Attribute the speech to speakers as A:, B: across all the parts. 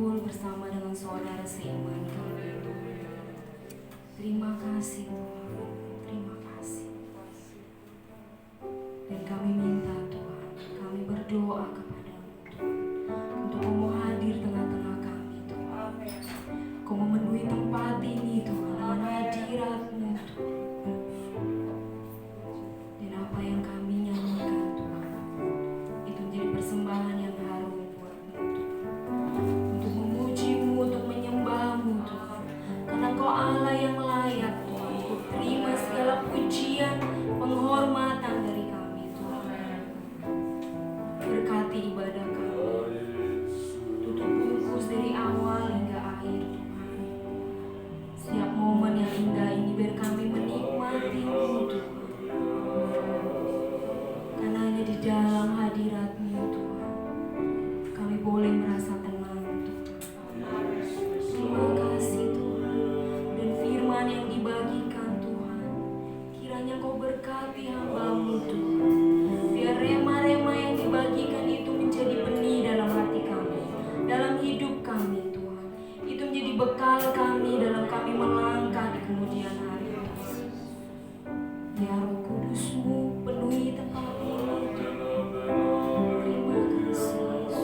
A: berkumpul bersama dengan saudara seiman kami. Terima kasih Tuhan, terima kasih. Dan kami minta Tuhan, kami berdoa kepada-Mu Tuhan, untuk Kau mau hadir tengah-tengah kami Tuhan. Kau memenuhi tempat ini Tuhan dengan hadirat-Mu Tuhan. Dan apa yang kami nyanyikan Tuhan, itu menjadi persembahan yang harum buat-Mu Tuhan. Untuk memuji-Mu, untuk menyembah-Mu Tuhan. Karena Kau Allah yang layak Tuhan, untuk terima segala pujian, penghormatan dari kami Tuhan. Berkati ibadah kami, tutup bungkus dari awal hingga akhir Tuhan. Setiap momen yang indah ini biar kami menikmati-Mu Tuhan. Karena hanya di dalam hadirat-Mu Tuhan, kami boleh merasa tenang Tuhan. Terima kasih Tuhan. Dan firman yang dibagikan Tuhan, kiranya Kau berkati hamba-Mu Tuhan. Biar rema-rema yang dibagikan itu menjadi benih dalam hati kami, dalam hidup kami Tuhan. Itu menjadi bekal kami dalam kami melangkah di kemudian hari Tuhan. Ya Roh Kudus-Mu penuhi tempat ini Tuhan. Terima kasih Yesus.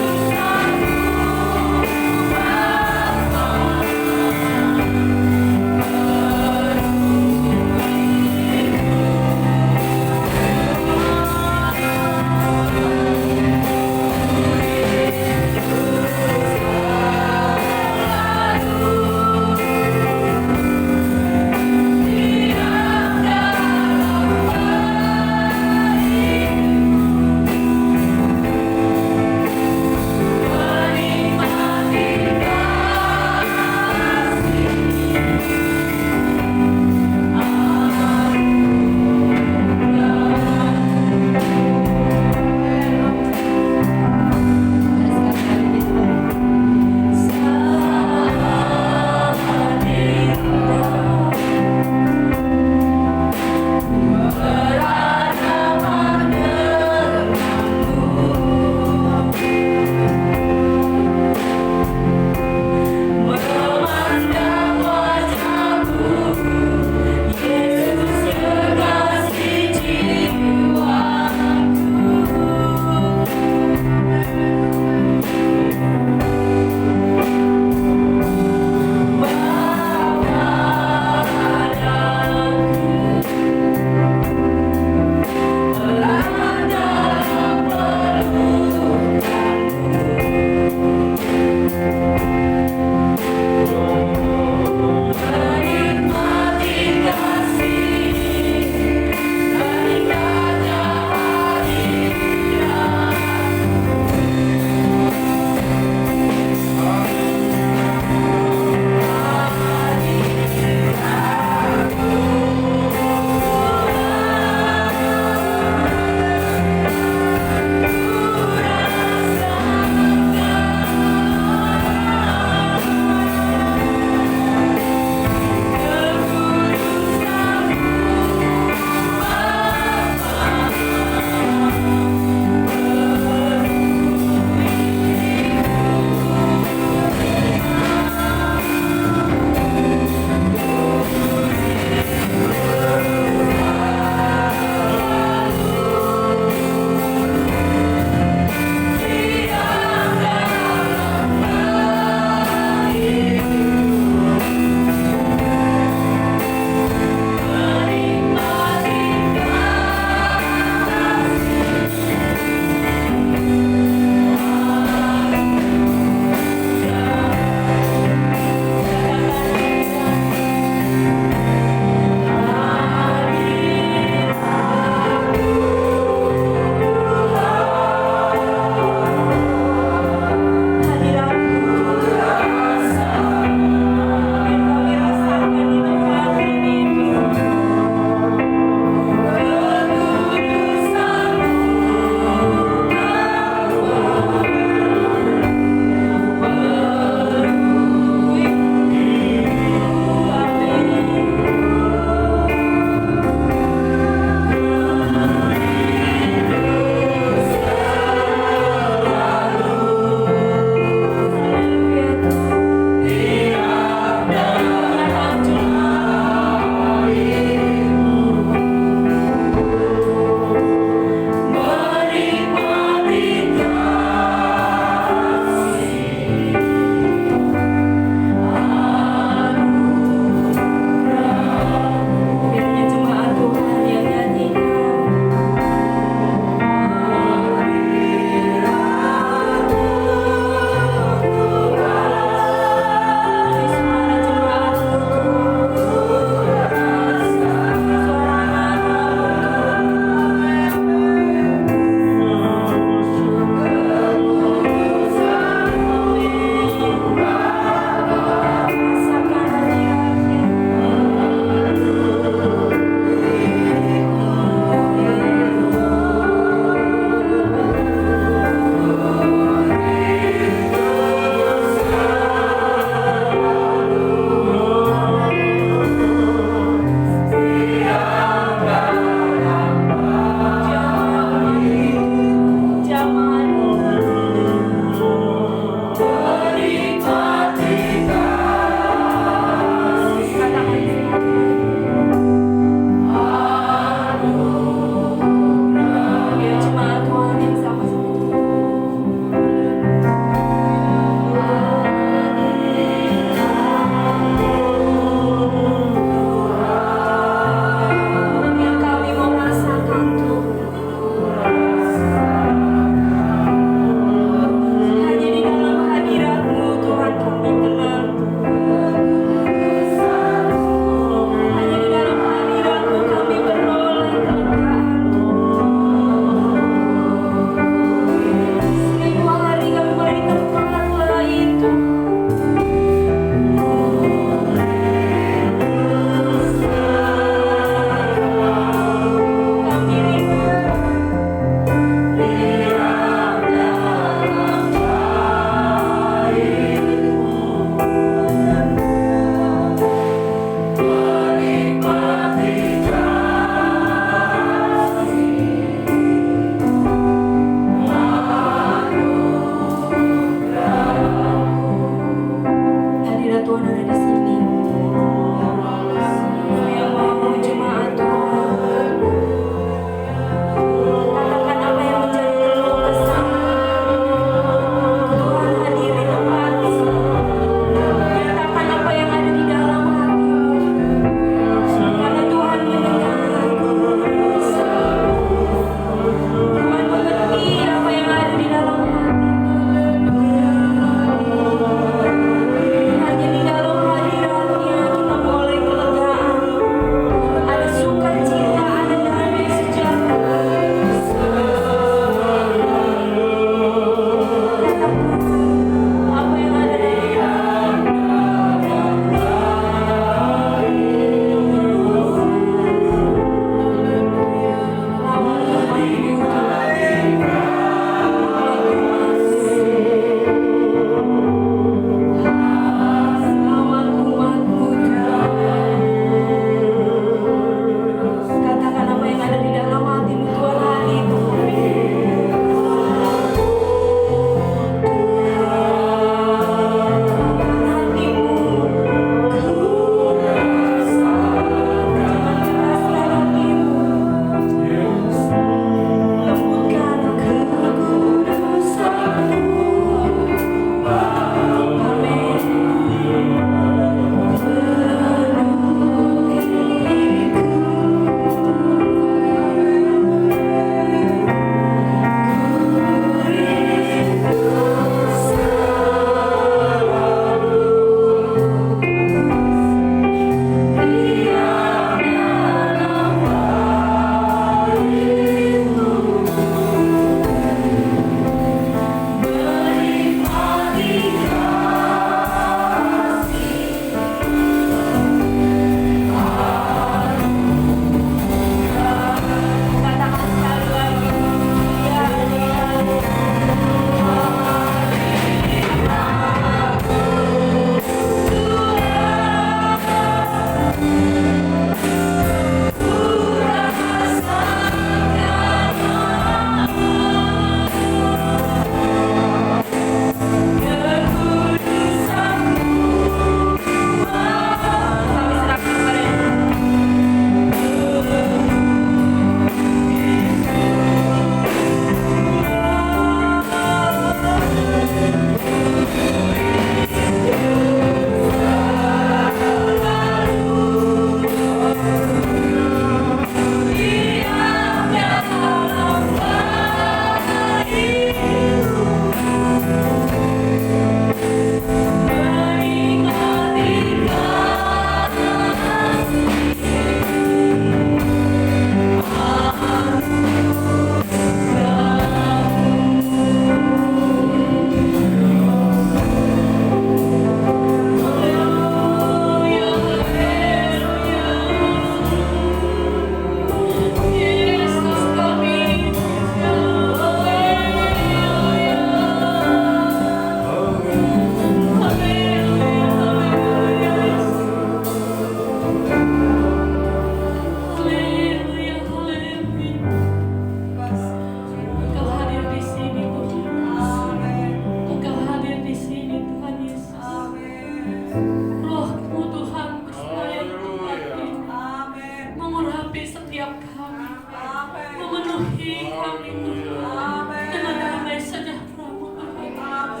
B: hari Tuhan dengan damai sejahtera-Mu Tuhan.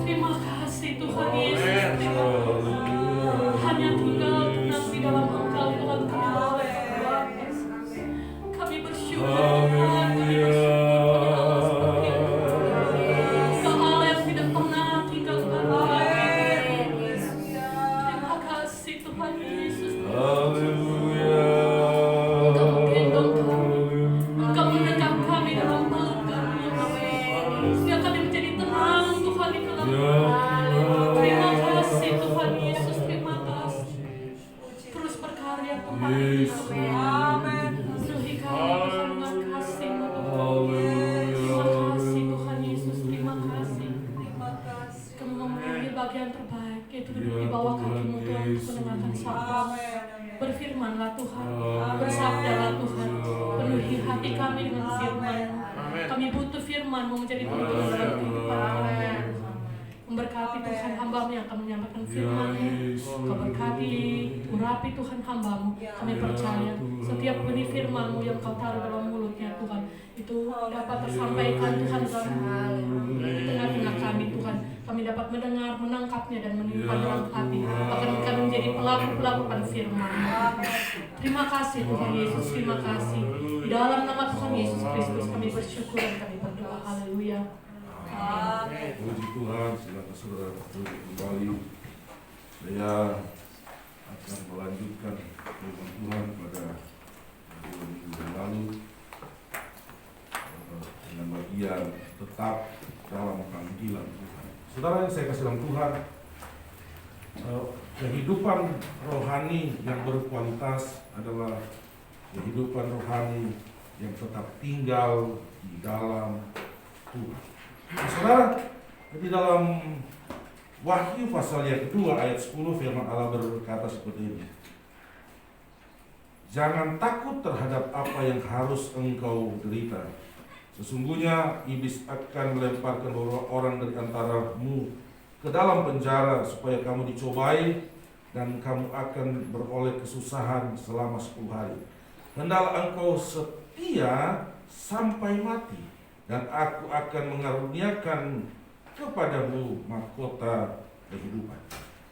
B: Terima kasih Tuhan Yesus. Hanya tinggal tenang di dalam Engkau Tuhan. Kami bersyukur Tuhan. Kami bersyukur Kau Allah yang tidak pernah tinggalkan kami. Terima kasih Tuhan Yesus. Engkau menggendong kami. Engkau mendekat kami dalam peluk-Mu. Sehingga kami menjadi tenang Tuhan di dalam Tuhan. Terima kasih Tuhan Yesus. Terima kasih. Terus berkarya Tuhan di dalam kami. Penuhi kami Tuhan dengan kasih-Mu Tuhan. Terima kasih Tuhan Yesus. Terima kasih. Kami mempunyai bagian terbaik, yaitu duduk di bawah kaki-Mu Tuhan untuk mendengarkan sabda-Mu. Berfirmanlah Tuhan, bersabdalah Tuhan, penuhi hati kami dengan firman-Mu. Kami butuh firman-Mu menjadi tuntunan dalam kehidupan kami. Memberkati Tuhan hamba-Mu yang akan menyampaikan firman-Mu. Kau berkati, urapi Tuhan hamba-Mu. Kami percaya setiap benih firman-Mu yang Kau taruh dalam mulutnya Tuhan, itu dapat tersampaikan Tuhan di tengah-tengah kami Tuhan. Kami dapat mendengar, menangkapnya dan menyimpan dalam hati. Akan kami menjadi pelaku-pelaku pada firman-Mu. Terima kasih Tuhan Yesus, terima kasih. Di dalam nama Tuhan Yesus Kristus kami bersyukur dan kami berdoa. Haleluya.
C: Puji Tuhan, silakan saudara duduk kembali. Saya akan melanjutkan firman Tuhan pada minggu yang lalu dengan bagian tetap dalam panggilan Tuhan. Saudara yang saya kasih dalam Tuhan, kehidupan rohani yang berkualitas adalah kehidupan rohani yang tetap tinggal di dalam Tuhan. Nah, saudara, di dalam Wahyu pasal yang kedua ayat 10 firman Allah berkata seperti ini. Jangan takut terhadap apa yang harus engkau derita. Sesungguhnya iblis akan melemparkan beberapa orang dari antaramu ke dalam penjara supaya kamu dicobai dan kamu akan beroleh kesusahan selama 10 hari. Hendaklah engkau setia sampai mati, dan aku akan mengaruniakan kepadamu mahkota kehidupan.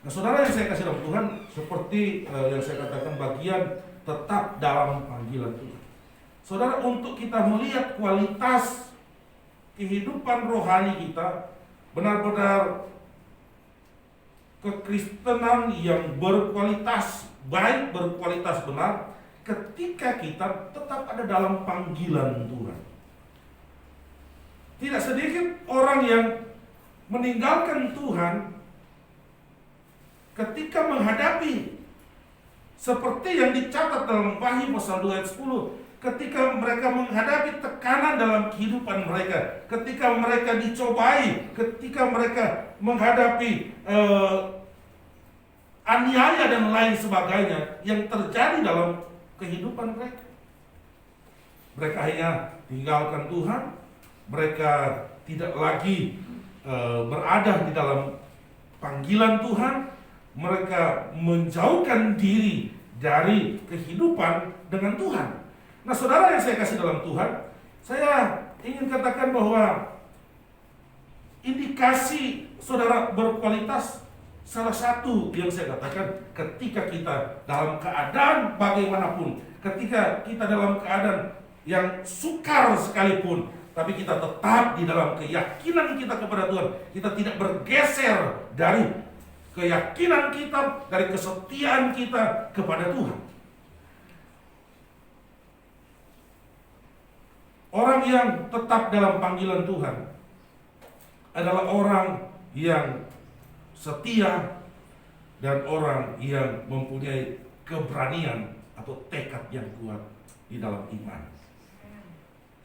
C: Nah, saudara yang saya kasih dalam Tuhan, seperti yang saya katakan, bagian tetap dalam panggilan Tuhan. Saudara, untuk kita melihat kualitas kehidupan rohani kita, benar-benar kekristenan yang berkualitas baik, berkualitas benar, ketika kita tetap ada dalam panggilan Tuhan. Tidak sedikit orang yang meninggalkan Tuhan ketika menghadapi seperti yang dicatat dalam Wahyu pasal 2 ayat 10, ketika mereka menghadapi tekanan dalam kehidupan mereka, ketika mereka dicobai, ketika mereka menghadapi aniaya dan lain sebagainya yang terjadi dalam kehidupan mereka. Mereka hanya tinggalkan Tuhan, mereka tidak lagi berada di dalam panggilan Tuhan, mereka menjauhkan diri dari kehidupan dengan Tuhan. Nah, saudara yang saya kasih dalam Tuhan, saya ingin katakan bahwa indikasi saudara berkualitas, salah satu yang saya katakan, ketika kita dalam keadaan bagaimanapun, ketika kita dalam keadaan yang sukar sekalipun, tapi kita tetap di dalam keyakinan kita kepada Tuhan. Kita tidak bergeser dari keyakinan kita, dari kesetiaan kita kepada Tuhan. Orang yang tetap dalam panggilan Tuhan adalah orang yang setia dan orang yang mempunyai keberanian atau tekad yang kuat di dalam iman.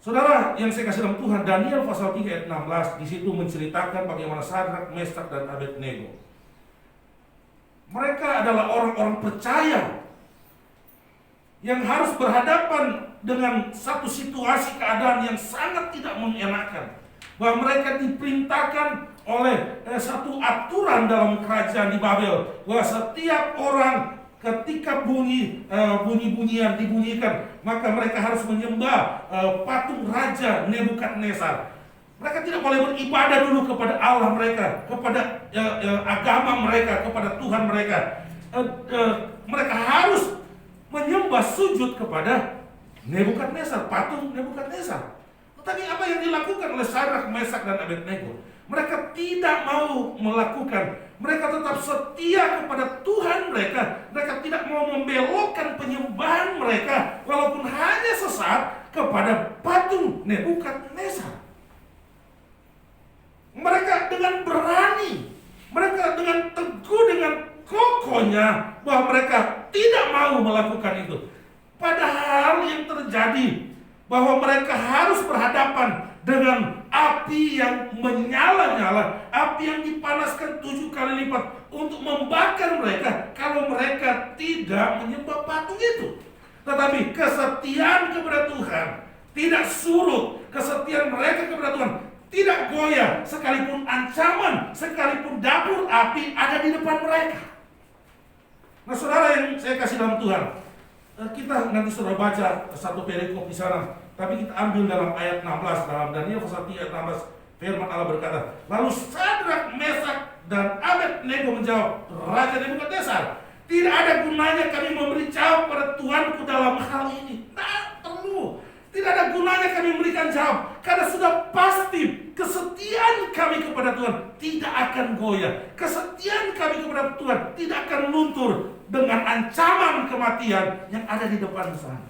C: Saudara yang saya kasih dalam Tuhan, Daniel pasal 3 ayat 16 di situ menceritakan bagaimana Sadrak, Meshak dan Abednego. Mereka adalah orang-orang percaya yang harus berhadapan dengan satu situasi keadaan yang sangat tidak mengenakan. Bahwa mereka diperintahkan oleh satu aturan dalam kerajaan di Babel, bahwa setiap orang ketika bunyi-bunyian dibunyikan, maka mereka harus menyembah patung Raja Nebukadnezar. Mereka tidak boleh beribadah dulu kepada Allah mereka, kepada agama mereka, kepada Tuhan mereka. Mereka harus menyembah sujud kepada Nebukadnezar, patung Nebukadnezar. Tetapi apa yang dilakukan oleh Sadrak, Mesak, dan Abednego? Mereka tidak mau melakukan. Mereka tetap setia kepada Tuhan mereka. Mereka tidak mau membelokkan penyembahan mereka, walaupun hanya sesaat, kepada patung Nebukadnezar. Mereka dengan berani, mereka dengan teguh, dengan kokohnya bahwa mereka tidak mau melakukan itu. Padahal yang terjadi bahwa mereka harus berhadapan dengan api yang menyala-nyala, api yang dipanaskan 7 kali lipat untuk membakar mereka kalau mereka tidak menyembah patung itu. Tetapi kesetiaan kepada Tuhan tidak surut, kesetiaan mereka kepada Tuhan tidak goyah, sekalipun ancaman, sekalipun dapur api ada di depan mereka. Nah, saudara yang saya kasih dalam Tuhan, kita nanti sudah baca satu perikop di sana, tapi kita ambil dalam ayat 16, dalam Daniel pasal 3 ayat 16, firman Allah berkata, lalu Sadrak, Mesak, dan Abednego menjawab, Raja Nebukadnezar, tidak ada gunanya kami memberi jawab pada Tuhanku dalam hal ini. Nah, perlu. Tidak ada gunanya kami memberikan jawab, karena sudah pasti kesetiaan kami kepada Tuhan tidak akan goyah. Kesetiaan kami kepada Tuhan tidak akan luntur dengan ancaman kematian yang ada di depan sana.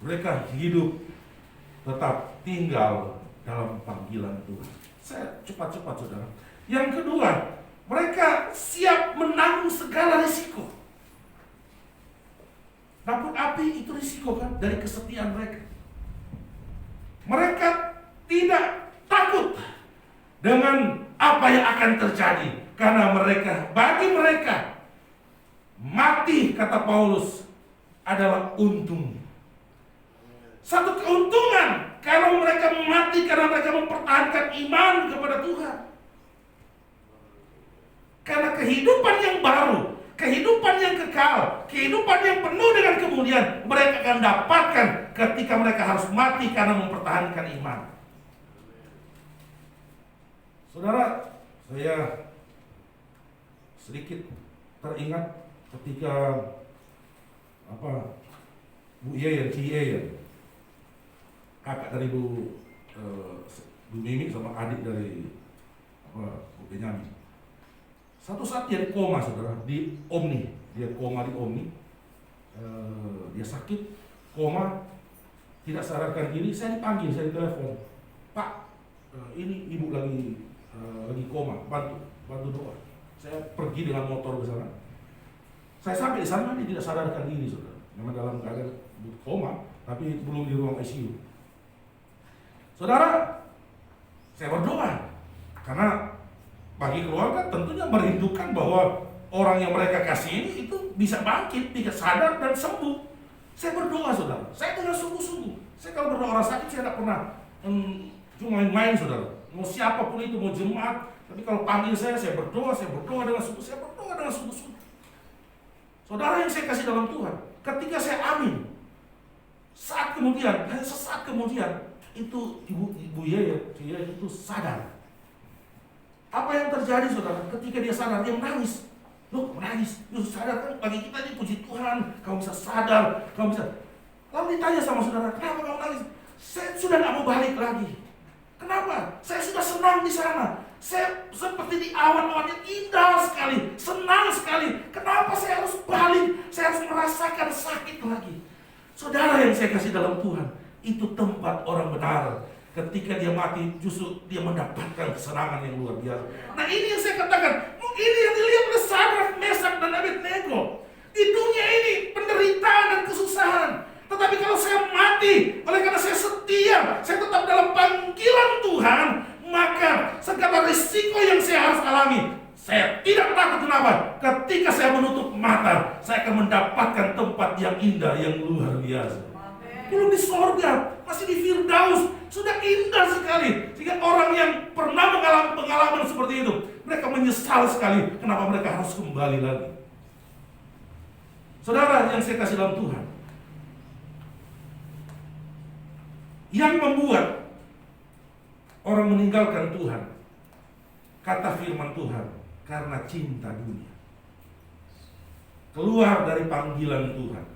C: Mereka hidup tetap tinggal dalam panggilan Tuhan. Saya cepat-cepat, saudara. Yang kedua, mereka siap menanggung segala risiko. Dapur api itu risiko kan, dari kesetiaan mereka. Mereka tidak takut dengan apa yang akan terjadi, karena bagi mereka mati, kata Paulus, adalah untung. Satu keuntungan kalau mereka mati karena mereka mempertahankan iman kepada Tuhan. Karena kehidupan yang baru, kehidupan yang kekal, kehidupan yang penuh dengan kemuliaan mereka akan dapatkan ketika mereka harus mati karena mempertahankan iman. Saudara, saya sedikit teringat ketika Bu Yeyen, kakak dari Bu Mimi sama adik dari Bu Benyamin. Satu saat dia di koma, saudara, di Omni. Dia koma di Omni. Dia sakit, koma, tidak sadarkan diri. Saya dipanggil, saya ditelepon. Pak, ini ibu lagi koma, bantu doa. Saya pergi dengan motor ke sana. Saya sampai di sana, dia tidak sadarkan diri, saudara. Memang dalam keadaan koma, tapi belum di ruang ICU. Saudara, saya berdoa karena bagi keluarga tentunya merindukan bahwa orang yang mereka kasih ini itu bisa bangkit, bisa sadar dan sembuh. Saya berdoa, saudara. Saya dengan sungguh-sungguh. Saya kalau berdoa orang sakit, saya tidak pernah cuma main-main, saudara. Mau siapapun itu, mau jemaat, tapi kalau panggil saya berdoa dengan sungguh-sungguh. Saudara yang saya kasih dalam Tuhan, ketika saya amin, sesaat kemudian itu Ibu Yeyen itu sadar. Apa yang terjadi, saudara? Ketika dia sadar, dia menangis. Loh, menangis? Lu sadar kan? Bagi kita ini puji Tuhan, kamu bisa sadar, kamu bisa. Lalu ditanya sama saudara, kenapa kamu menangis? Saya sudah tidak mau balik lagi. Kenapa? Saya sudah senang di sana. Saya seperti di awan-awan yang indah sekali, senang sekali. Kenapa saya harus balik? Saya harus merasakan sakit lagi. Saudara yang saya kasih dalam Tuhan, itu tempat orang benar. Ketika dia mati, justru dia mendapatkan kesenangan yang luar biasa. Nah, ini yang saya katakan, ini yang dilihat oleh Sadrak, Mesak, dan Abednego. Di dunia ini penderitaan dan kesusahan. Tetapi kalau saya mati, oleh karena saya setia, saya tetap dalam panggilan Tuhan, maka segala risiko yang saya harus alami, saya tidak takut. Kenapa? Ketika saya menutup mata, saya akan mendapatkan tempat yang indah, yang luar biasa. Belum di sorga, masih di Firdaus, sudah indah sekali. Sehingga orang yang pernah mengalami pengalaman seperti itu, mereka menyesal sekali kenapa mereka harus kembali lagi. Saudara yang saya kasih dalam Tuhan, yang membuat orang meninggalkan Tuhan, kata firman Tuhan, karena cinta dunia. Keluar dari panggilan Tuhan.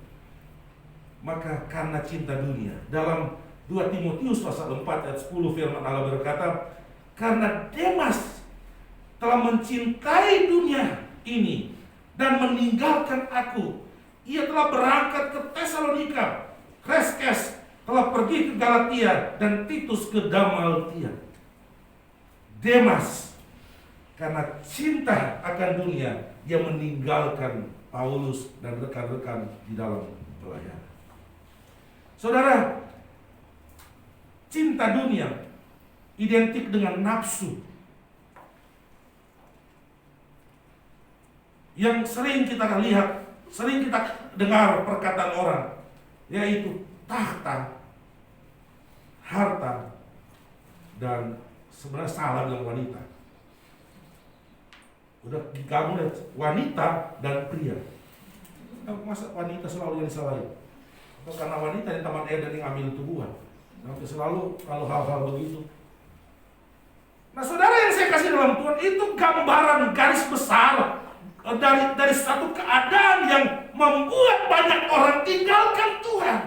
C: Maka karena cinta dunia. Dalam 2 Timotius pasal 4 ayat 10 firman Allah berkata, karena Demas telah mencintai dunia ini dan meninggalkan aku. Ia telah berangkat ke Tesalonika. Kreskes telah pergi ke Galatia dan Titus ke Dalmatia. Demas karena cinta akan dunia, dia meninggalkan Paulus dan rekan-rekan di dalam pelayanan. Saudara, cinta dunia identik dengan nafsu yang sering kita lihat, sering kita dengar perkataan orang, yaitu tahta, harta, dan sebenarnya salah bilang wanita. Udah digabung wanita dan pria. Masa wanita selalu yang disalahin? Atau karena wanita di Taman Eden yang ambil tubuhan? Nanti selalu kalau hal-hal begitu. Nah, saudara yang saya kasih dalam Tuhan, itu gambaran garis besar dari satu keadaan yang membuat banyak orang tinggalkan Tuhan.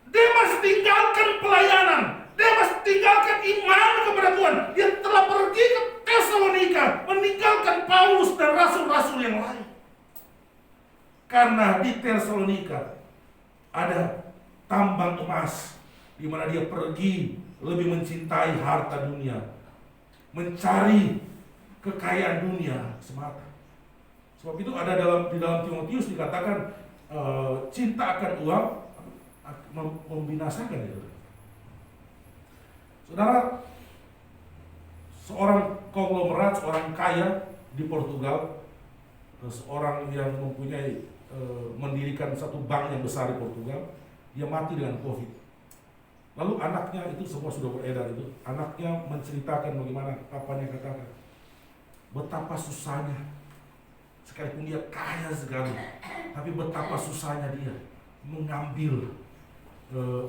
C: Demas tinggalkan pelayanan, Demas tinggalkan iman kepada Tuhan. Dia telah pergi ke Tesalonika, meninggalkan Paulus dan rasul-rasul yang lain. Karena di Tesalonika ada tambang emas, di mana dia pergi lebih mencintai harta dunia, mencari kekayaan dunia semata. Sebab itu ada di dalam Timotius dikatakan cinta akan uang membinasakan itu. Saudara, seorang konglomerat, seorang kaya di Portugal, seorang yang mempunyai mendirikan satu bank yang besar di Portugal, dia mati dengan COVID. Lalu anaknya, itu semua sudah beredar itu, anaknya menceritakan bagaimana papanya katakan, betapa susahnya, sekalipun dia kaya sekali, tapi betapa susahnya dia mengambil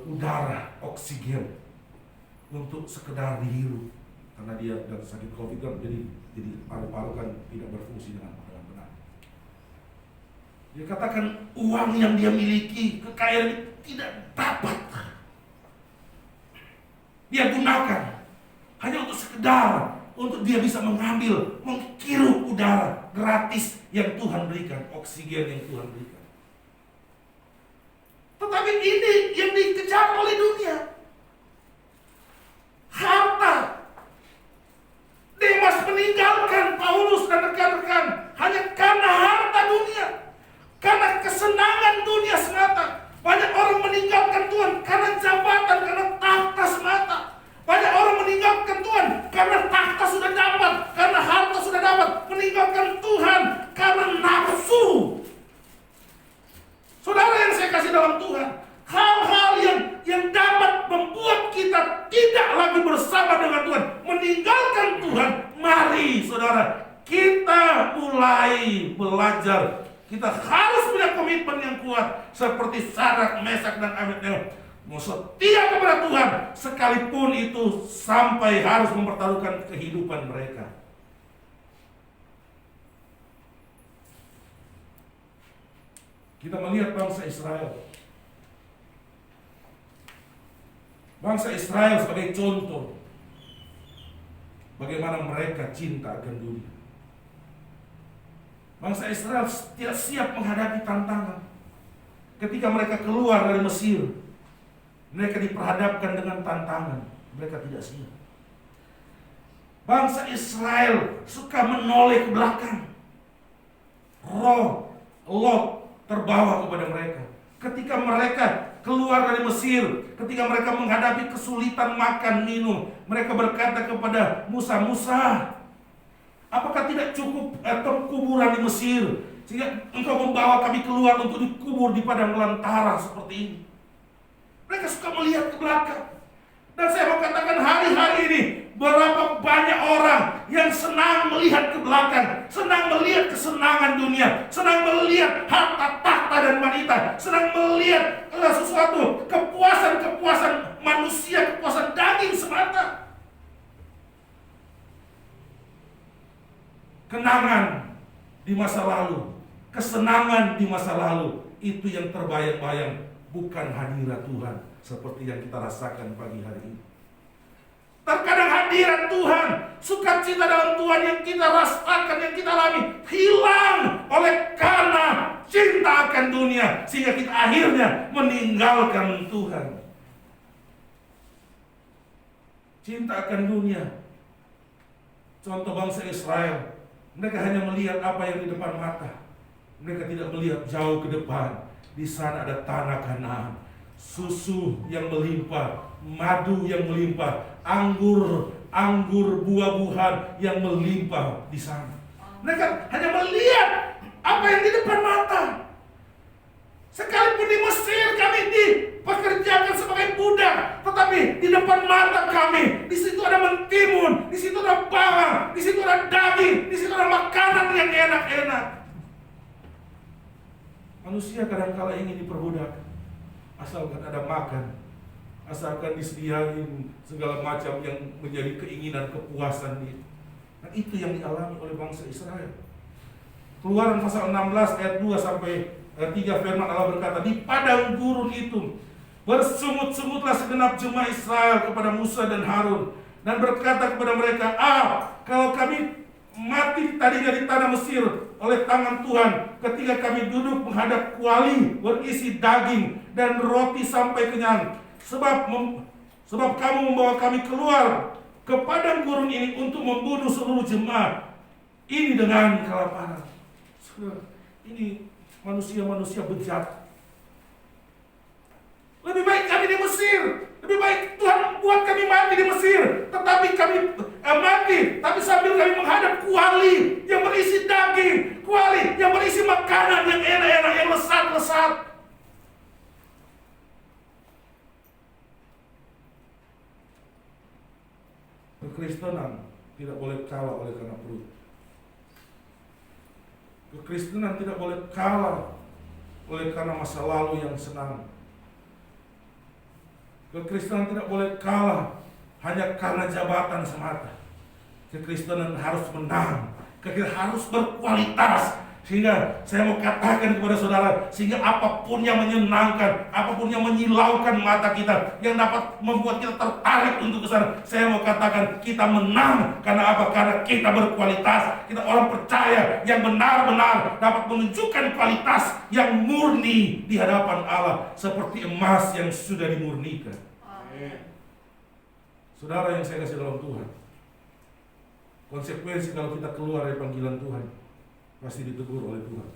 C: udara, oksigen untuk sekedar dihirup, karena dia dan sakit COVID kan, jadi paru-paru kan tidak berfungsi dengan benar. Dia katakan uang yang dia miliki, kekayaan tidak dapat dia gunakan hanya untuk sekedar untuk dia bisa mengambil, menghirup udara gratis yang Tuhan berikan, oksigen yang Tuhan berikan. Tetapi ini yang dikejar oleh dunia, harta. Demas meninggalkan Paulus dan rekan-rekan hanya karena harta dunia, karena kesenangan dunia semata. Banyak orang meninggalkan Tuhan karena jabatan, karena tahta semata. Banyak orang meninggalkan Tuhan karena tahta sudah dapat, karena harta sudah dapat. Meninggalkan Tuhan karena nafsu. Saudara yang saya kasih dalam Tuhan, hal-hal yang dapat membuat kita tidak lagi bersama dengan Tuhan, meninggalkan Tuhan. Mari saudara, kita mulai belajar. Kita harus punya komitmen yang kuat seperti Sadrak, Mesak, dan Abednego, mau setia kepada Tuhan sekalipun itu sampai harus mempertaruhkan kehidupan mereka. Kita melihat bangsa Israel. Bangsa Israel sebagai contoh bagaimana mereka cinta akan dunia. Bangsa Israel tidak siap menghadapi tantangan. Ketika mereka keluar dari Mesir, mereka diperhadapkan dengan tantangan. Mereka tidak siap. Bangsa Israel suka menoleh ke belakang. Roh Lot terbawa kepada mereka. Ketika mereka keluar dari Mesir, ketika mereka menghadapi kesulitan makan, minum, mereka berkata kepada Musa, "Musa, apakah tidak cukup kuburan di Mesir, sehingga engkau membawa kami keluar untuk dikubur di padang belantara seperti ini?" Mereka suka melihat ke belakang. Dan saya mau katakan hari-hari ini, berapa Sebab banyak orang yang senang melihat ke belakang, senang melihat kesenangan dunia, senang melihat harta tahta dan wanita, senang melihat sesuatu kepuasan manusia, kepuasan daging semata. Kenangan di masa lalu, kesenangan di masa lalu, itu yang terbayang-bayang, bukan hadirat Tuhan seperti yang kita rasakan pagi hari ini. Terkadang hadirat Tuhan, sukacita dalam Tuhan yang kita rasakan, yang kita alami, hilang oleh karena cinta akan dunia, sehingga kita akhirnya meninggalkan Tuhan. Cinta akan dunia. Contoh bangsa Israel, mereka hanya melihat apa yang di depan mata. Mereka tidak melihat jauh ke depan. Di sana ada tanah Kanaan, susu yang melimpah, madu yang melimpah, anggur buah-buahan yang melimpah di sana. Mereka hanya melihat apa yang di depan mata. Sekalipun di Mesir kami dipekerjakan sebagai budak, tetapi di depan mata kami, di situ ada mentimun, di situ ada bawang, di situ ada daging, di situ ada makanan yang enak-enak. Manusia kadang-kala ingin diperbudak, asalkan ada makan, asalkan disediain segala macam yang menjadi keinginan kepuasan dia. Nah, itu yang dialami oleh bangsa Israel. Keluaran pasal 16 ayat 2 sampai 3 firman Allah berkata, di padang gurun itu bersungut-sungutlah segenap jemaah Israel kepada Musa dan Harun, dan berkata kepada mereka, kalau kami mati tadinya di tanah Mesir oleh tangan Tuhan, ketika kami duduk menghadap kuali berisi daging dan roti sampai kenyang, sebab kamu membawa kami keluar ke padang gurun ini untuk membunuh seluruh jemaah ini dengan kelaparan. Ini manusia-manusia bejat. Lebih baik kami di Mesir, lebih baik Tuhan buat kami mati di Mesir, tetapi kami mati, tapi sambil kami menghadap kuali yang berisi daging, kuali yang berisi makanan yang enak-enak, yang lesat-lesat. Kekristenan tidak boleh kalah oleh karena perut. Kekristenan tidak boleh kalah oleh karena masa lalu yang senang. Kekristenan tidak boleh kalah hanya karena jabatan semata. Kekristenan harus menang, kekristenan harus berkualitas. Sehingga saya mau katakan kepada saudara, sehingga apapun yang menyenangkan, apapun yang menyilaukan mata kita, yang dapat membuat kita tertarik untuk ke sana, saya mau katakan kita menang. Karena apa? Karena kita berkualitas. Kita orang percaya yang benar-benar dapat menunjukkan kualitas yang murni di hadapan Allah, seperti emas yang sudah dimurnikan. Amin. Saudara yang saya kasih dalam Tuhan, konsekuensi kalau kita keluar dari panggilan Tuhan, pasti ditegur oleh Tuhan.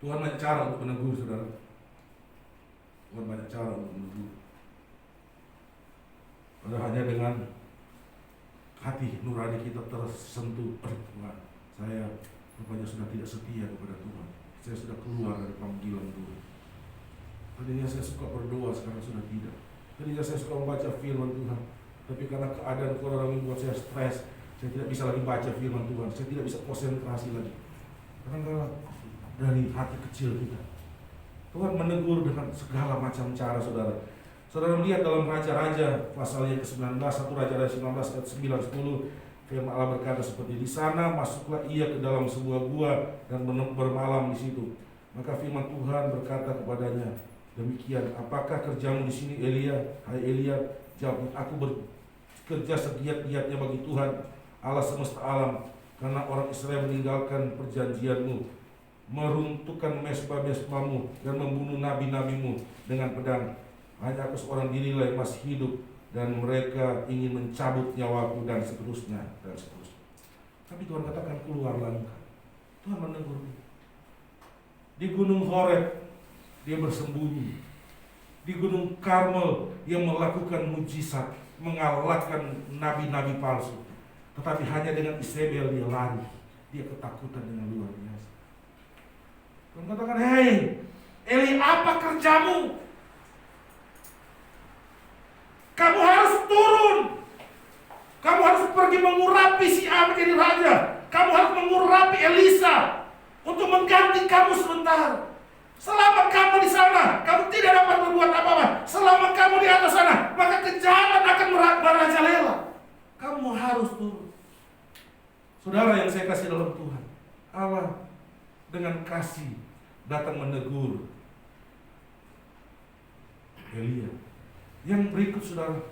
C: Tuhan banyak cara untuk menegur, saudara. Tuhan banyak cara untuk menegur. Ada hanya dengan hati nurani kita tersentuh, Tuhan, saya rupanya sudah tidak setia kepada Tuhan. Saya sudah keluar dari panggilan Tuhan. Tadinya saya suka berdoa, sekarang sudah tidak. Tadinya saya suka membaca firman Tuhan, tapi karena keadaan corona membuat saya stres, saya tidak bisa lagi baca firman Tuhan, saya tidak bisa konsentrasi lagi. Karena dari hati kecil kita, Tuhan menegur dengan segala macam cara, saudara. Saudara lihat dalam Raja-Raja pasal yang ke-19, 1 Raja-Raja 19 ayat 9-10, firman Allah berkata seperti, di sana masuklah ia ke dalam sebuah gua dan bermalam di situ. Maka firman Tuhan berkata kepadanya, demikian, apakah kerjamu di sini, Elia? Hai Elia, jawab, aku bekerja segiat-giatnya bagi Tuhan Allah semesta alam, karena orang Israel meninggalkan perjanjianmu, meruntuhkan mesbah-mesbahmu, dan membunuh nabi-nabimu dengan pedang. Hanya aku seorang dirilah yang masih hidup, dan mereka ingin mencabut nyawaku, dan seterusnya, dan seterusnya. Tapi Tuhan katakan, keluarlah engkau. Tuhan menegur. Di Gunung Horeb dia bersembunyi. Di Gunung Karmel dia melakukan mujizat, mengalahkan nabi-nabi palsu. Tetapi hanya dengan Isabel dia lari. Dia ketakutan dengan luar biasa. Tuhan katakan, hei Eli, apa kerjamu? Kamu harus turun. menjadi raja. Kamu harus mengurapi Elisa untuk mengganti kamu sebentar. Selama kamu di sana, kamu tidak dapat berbuat apa-apa. Selama kamu di atas sana, maka kejahatan akan merajalela. Kamu harus turun. Saudara yang saya kasih dalam Tuhan, Allah dengan kasih datang menegur Elia. Yang berikut, saudara,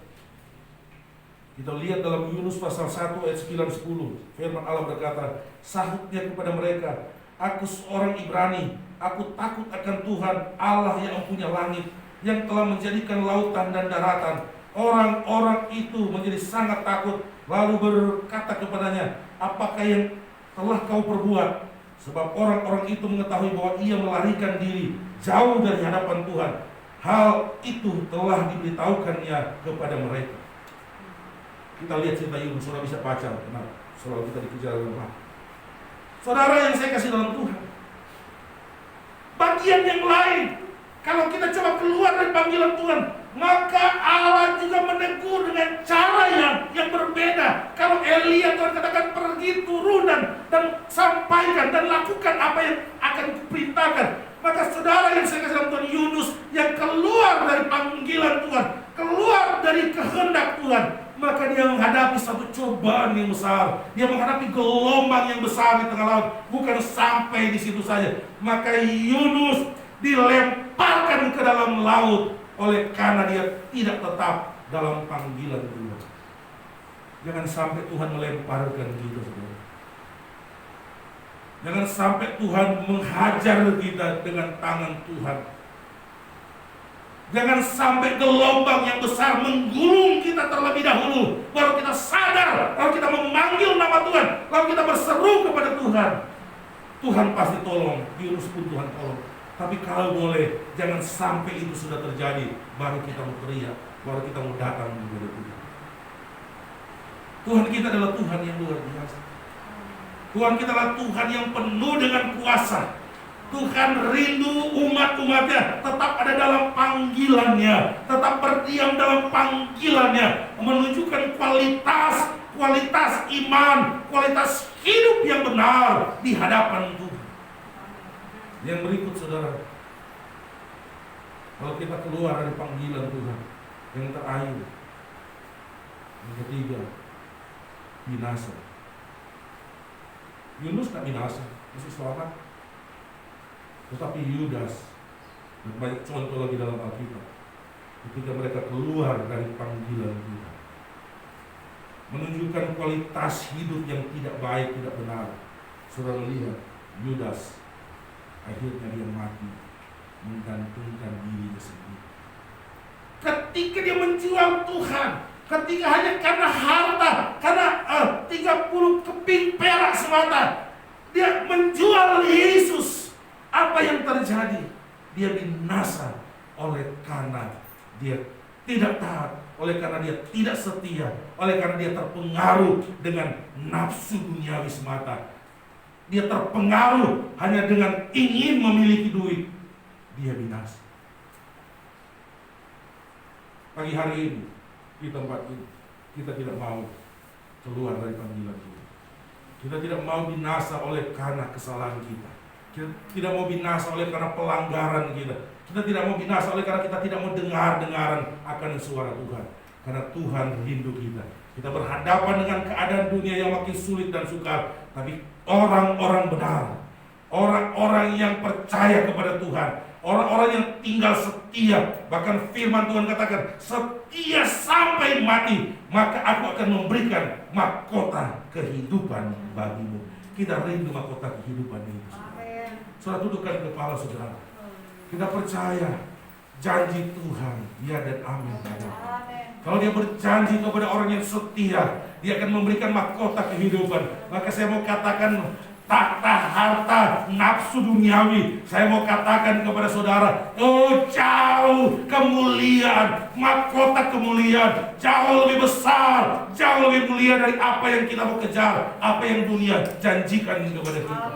C: kita lihat dalam Yunus pasal 1 ayat 9-10. Firman Allah berkata, sahutnya kepada mereka, aku seorang Ibrani, aku takut akan Tuhan Allah yang mempunyai langit, yang telah menjadikan lautan dan daratan. Orang-orang itu menjadi sangat takut, lalu berkata kepadanya, apakah yang telah kau perbuat? Sebab orang-orang itu mengetahui bahwa ia melarikan diri jauh dari hadapan Tuhan. Hal itu telah diberitahukannya kepada mereka. Kita lihat cerita Yunus, saudara bisa baca. Kenapa? Selalu kita dikejar oleh Allah. Saudara yang saya kasih dalam Tuhan, bagian yang lain, kalau kita coba keluar dari panggilan Tuhan, maka Allah juga menegur dengan cara yang berbeda. Kalau Elia, Tuhan katakan pergi turunan dan sampaikan dan lakukan apa yang akan kuperintahkan. Maka saudara yang saya kasih dalam Tuhan, Yunus yang keluar dari panggilan Tuhan, keluar dari kehendak Tuhan, maka dia menghadapi satu cobaan yang besar. Dia menghadapi gelombang yang besar di tengah laut. Bukan sampai di situ saja, maka Yunus dilemparkan ke dalam laut oleh karena dia tidak tetap dalam panggilan Tuhan. Jangan sampai Tuhan melemparkan kita, saudara. Jangan sampai Tuhan menghajar kita dengan tangan Tuhan. Jangan sampai gelombang yang besar menggulung kita terlebih dahulu, baru kita sadar, lalu kita memanggil nama Tuhan, lalu kita berseru kepada Tuhan. Tuhan pasti tolong, Yunus pun Tuhan tolong. Tapi kalau boleh, jangan sampai itu sudah terjadi, baru kita mau teriak, baru kita mau datang kepada Tuhan. Tuhan kita adalah Tuhan yang luar biasa. Tuhan kita adalah Tuhan yang penuh dengan kuasa. Tuhan rindu umat-umatnya tetap ada dalam panggilannya, tetap berdiam dalam panggilannya, menunjukkan kualitas iman, kualitas hidup yang benar di hadapan Tuhan. Yang berikut, saudara, kalau kita keluar dari panggilan Tuhan, yang terakhir, yang ketiga, binasa. Yunus tak binasa, masih selamat. Tetapi Yudas, dan banyak contoh lagi dalam Alkitab, ketika mereka keluar dari panggilan Tuhan, menunjukkan kualitas hidup yang tidak baik, tidak benar. Saudara lihat, Yudas akhirnya dia mati, menggantungkan dirinya sendiri. Ketika dia menjual Tuhan, ketika hanya karena harta, karena 30 keping perak semata, dia menjual Yesus. Apa yang terjadi? Dia binasa oleh karena dia tidak taat, oleh karena dia tidak setia, oleh karena dia terpengaruh dengan nafsu duniawi semata. Dia terpengaruh hanya dengan ingin memiliki duit. Dia binasa. Pagi hari ini di tempat ini, kita tidak mau keluar dari panggilan Tuhan. Kita tidak mau binasa oleh karena kesalahan kita. Kita tidak mau binasa oleh karena pelanggaran kita. Kita tidak mau binasa oleh karena kita tidak mau dengar-dengaran akan suara Tuhan. Karena Tuhan rindu kita. Kita berhadapan dengan keadaan dunia yang makin sulit dan sukar. Tapi orang-orang benar, orang-orang yang percaya kepada Tuhan, orang-orang yang tinggal setia, bahkan firman Tuhan katakan, setia sampai mati, maka aku akan memberikan mahkota kehidupan bagimu. Kita rindu mahkota kehidupan ini. Saudara, tundukkan kepala saudara. Kita percaya janji Tuhan, ya dan amin. Kalau dia berjanji kepada orang yang setia, dia akan memberikan mahkota kehidupan. Maka saya mau katakan, tahta harta nafsu duniawi, saya mau katakan kepada saudara, oh jauh kemuliaan, mahkota kemuliaan jauh lebih besar, jauh lebih mulia dari apa yang kita mau kejar, apa yang dunia janjikan kepada kita.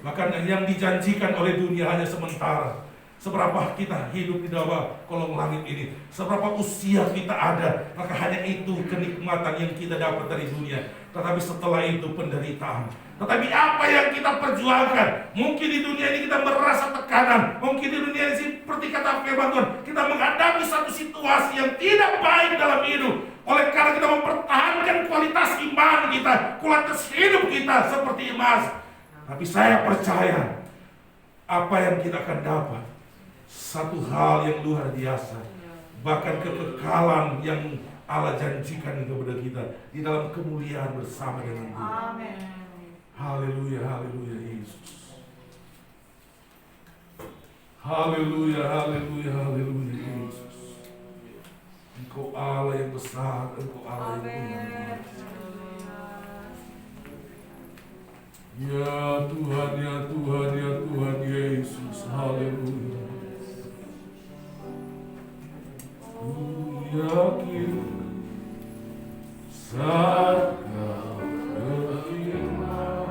C: Bahkan yang dijanjikan oleh dunia hanya sementara. Seberapa kita hidup di bawah kolong langit ini, seberapa usia kita ada, maka hanya itu kenikmatan yang kita dapat dari dunia. Tetapi setelah itu penderitaan. Tetapi apa yang kita perjuangkan? Mungkin di dunia ini kita merasa tekanan, mungkin di dunia ini seperti kata firman Tuhan, kita menghadapi satu situasi yang tidak baik dalam hidup. Oleh karena kita mempertahankan kualitas iman kita, kualitas hidup kita seperti emas. Tapi saya percaya apa yang kita akan dapat, satu hal yang luar biasa, bahkan kekekalan yang Allah janjikan kepada kita di dalam kemuliaan bersama dengan Dia.
B: Amin.
C: Haleluya, haleluya Yesus. Haleluya, haleluya, haleluya Yesus. Engkau Allah yang besar, Engkau Allah yang benar. Ya Tuhan, ya Tuhan, ya Tuhan Yesus. Haleluya. Ku yakin saat Kau berfirman,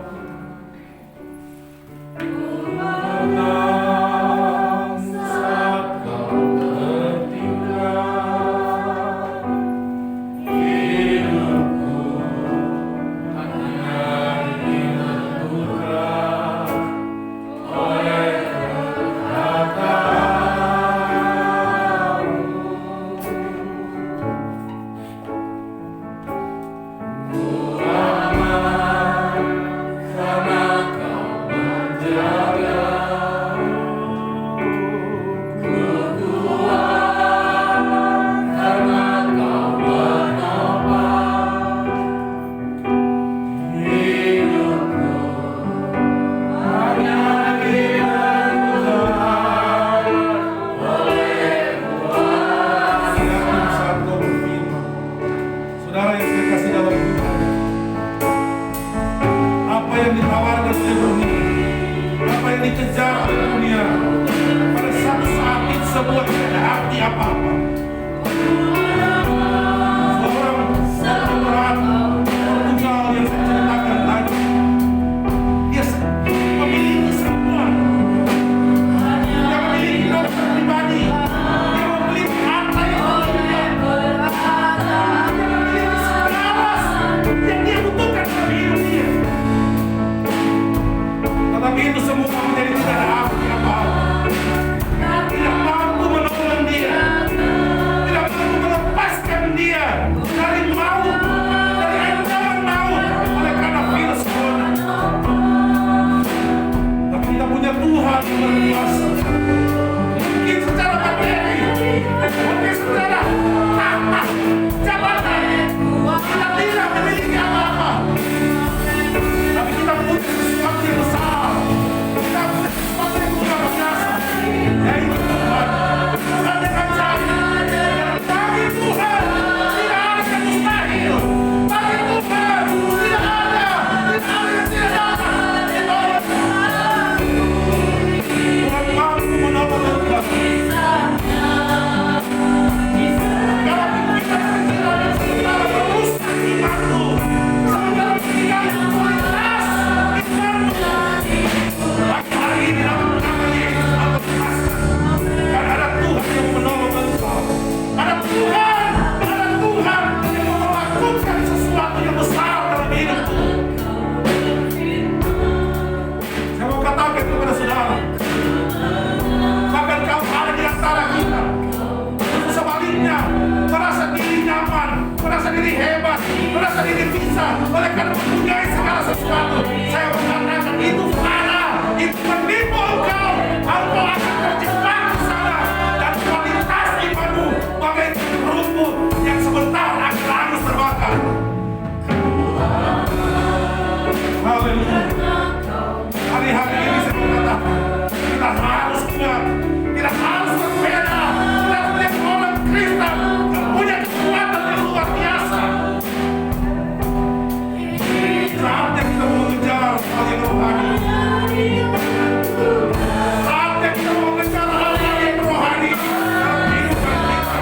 C: ku menang saat Kau bertindak. Hidupku hanya ditentukan oleh dikejar oleh dunia, pada satu saat itu semua tidak ada arti apa-apa. Seorang pemeran Portugal yang saya ceritakan tadi, dia memiliki semua. Dia memiliki dokter pribadi, dia memiliki harta yang berlimpah, dia memiliki segala yang dia butuhkan dalam hidup dia. Tetapi itu semua menjadi tidak ada arti apa-apa. Tidak mampu menolong dia, tidak mampu melepaskan dia dari maut, dari ancaman maut oleh karena virus corona. Tapi kita punya Tuhan yang berkuasa. Mungkin secara materi, mungkin secara tahta, jabatan, kita tidak memiliki apa-apa. Tapi kita punya sesuatu yang besar. Kita punya sesuatu yang luar biasa, yaitu Tuhan. Tuhan dengan janji. Bagi Tuhan tidak ada yang mustahil. Bagi Tuhan tidak ada yang tidak dapat. Tuhan mampu menolong engkau. Kalau kita sementara merusak imanmu, sementara meninggalkan kualitas imanmu, maka hari ini dalam nama Yesus Allah lepaskan. Karena ada Tuhan yang menolong engkau. Ada Tuhan yang mau melakukan sesuatu yang besar dalam hidupmu. Saya mau katakan kepada saudara, bahkan kau ada di antara kita, tentu sebaliknya merasa diri nyaman, merasa diri hebat, merasa diri bisa, oleh karena mempunyai segala sesuatu. Saya mengatakan itu fana, itu menipu engkau. Engkau akan terjebak di sana, dan kualitas imanmu bagai rumput yang sebentar akan hangus terbakar. Haleluya. Hari-hari ini saya mengatakan, kita harus kuat, kita harus berbeda, kita menjadi orang Kristen yang punya kekuatan yang luar biasa. Saatnya kita mengejar hal yang rohani. Saatnya kita mengejar hal yang rohani dalam kehidupan kita.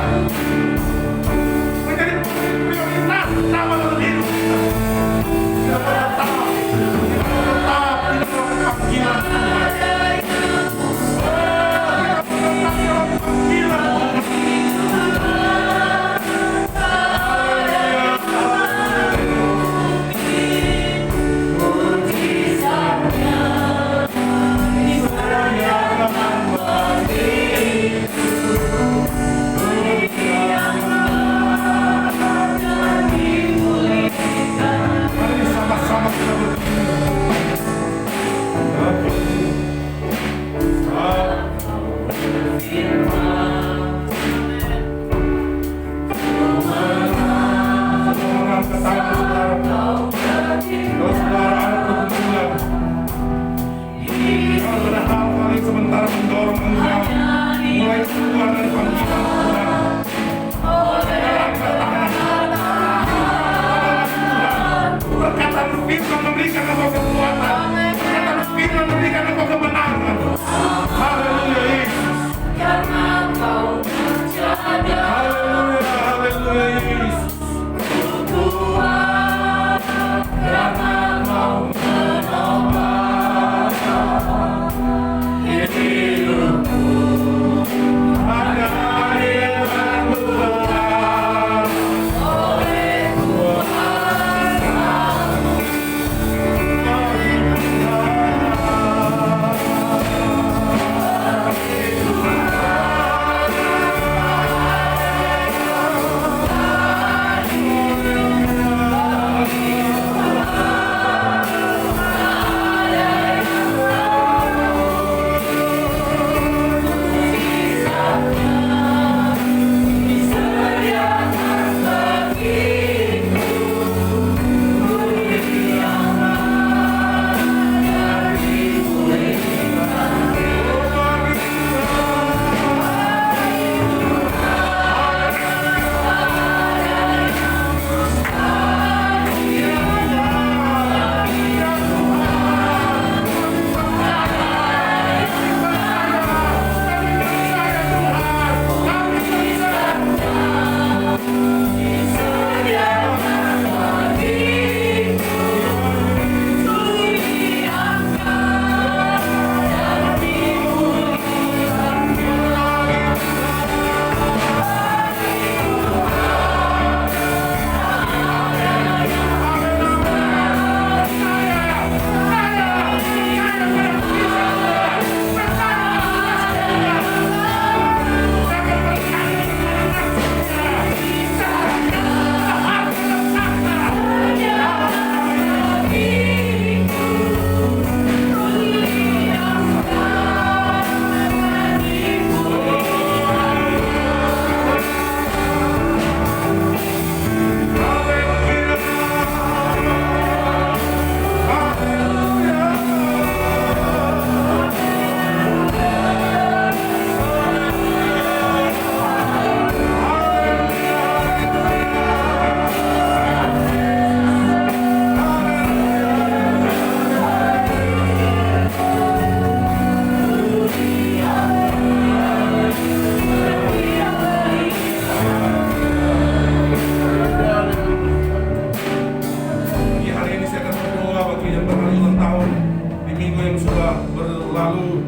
C: lalu,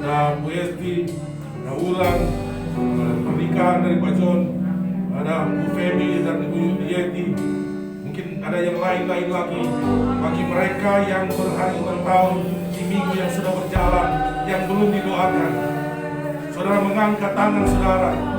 C: ada Bu Esti, ada Ulan, pernikahan dari Pak John, ada Bu Femi dan Ibu Yeti. Mungkin ada yang lain-lain lagi. Bagi mereka yang berhari ulang tahun di minggu yang sudah berjalan, yang belum didoakan, saudara mengangkat tangan saudara.